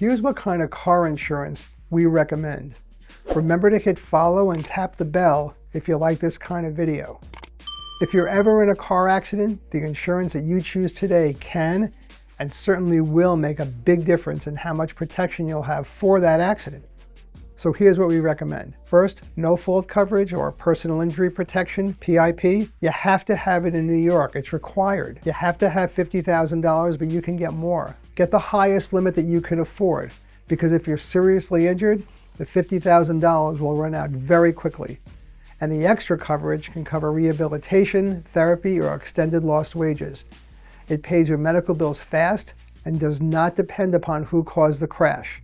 Here's what kind of car insurance we recommend. Remember to hit follow and tap the bell if you like this kind of video. If you're ever in a car accident, the insurance that you choose today can and certainly will make a big difference in how much protection you'll have for that accident. So here's what we recommend. First, no-fault coverage or personal injury protection, PIP. You have to have it in New York. It's required. You have to have $50,000, but you can get more. Get the highest limit that you can afford, because if you're seriously injured, the $50,000 will run out very quickly. And the extra coverage can cover rehabilitation, therapy, or extended lost wages. It pays your medical bills fast and does not depend upon who caused the crash.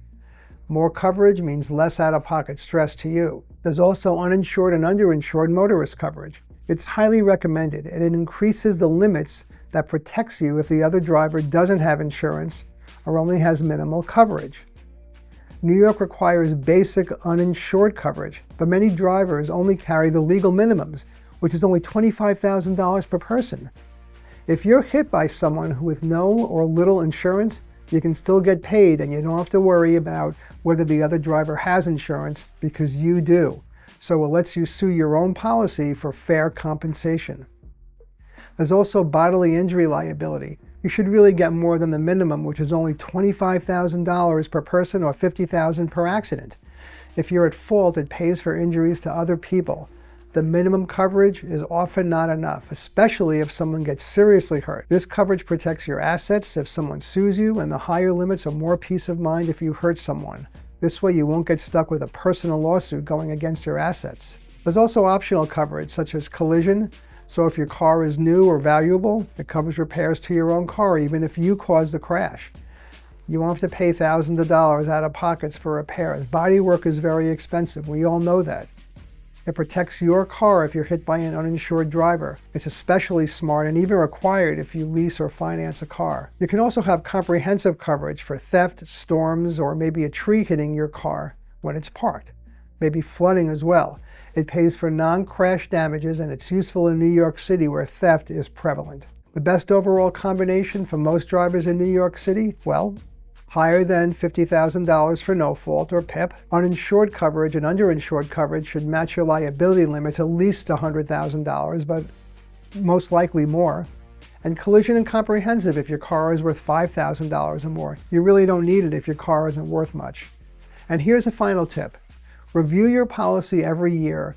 More coverage means less out-of-pocket stress to you. There's also uninsured and underinsured motorist coverage. It's highly recommended, and it increases the limits that protects you if the other driver doesn't have insurance or only has minimal coverage. New York requires basic uninsured coverage, but many drivers only carry the legal minimums, which is only $25,000 per person. If you're hit by someone with no or little insurance, you can still get paid, and you don't have to worry about whether the other driver has insurance, because you do. So it lets you sue your own policy for fair compensation. There's also bodily injury liability. You should really get more than the minimum, which is only $25,000 per person or $50,000 per accident. If you're at fault, it pays for injuries to other people. The minimum coverage is often not enough, especially if someone gets seriously hurt. This coverage protects your assets if someone sues you, and the higher limits are more peace of mind if you hurt someone. This way you won't get stuck with a personal lawsuit going against your assets. There's also optional coverage, such as collision. So if your car is new or valuable, it covers repairs to your own car, even if you caused the crash. You won't have to pay thousands of dollars out of pockets for repairs. Body work is very expensive. We all know that. It protects your car if you're hit by an uninsured driver. It's especially smart and even required if you lease or finance a car. You can also have comprehensive coverage for theft, storms, or maybe a tree hitting your car when it's parked. Maybe flooding as well. It pays for non-crash damages, and it's useful in New York City where theft is prevalent. The best overall combination for most drivers in New York City? Well, higher than $50,000 for no fault or PIP. Uninsured coverage and underinsured coverage should match your liability limits, at least $100,000, but most likely more. And collision and comprehensive if your car is worth $5,000 or more. You really don't need it if your car isn't worth much. And here's a final tip. Review your policy every year,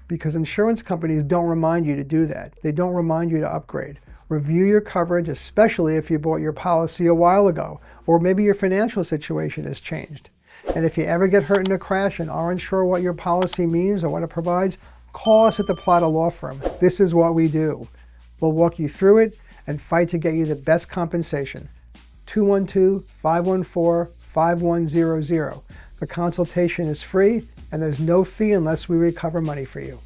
because insurance companies don't remind you to do that. They don't remind you to upgrade. Review your coverage, especially if you bought your policy a while ago, or maybe your financial situation has changed. And if you ever get hurt in a crash and aren't sure what your policy means or what it provides, call us at the Platta Law Firm. This is what we do. We'll walk you through it and fight to get you the best compensation. 212-514-5100. The consultation is free, and there's no fee unless we recover money for you.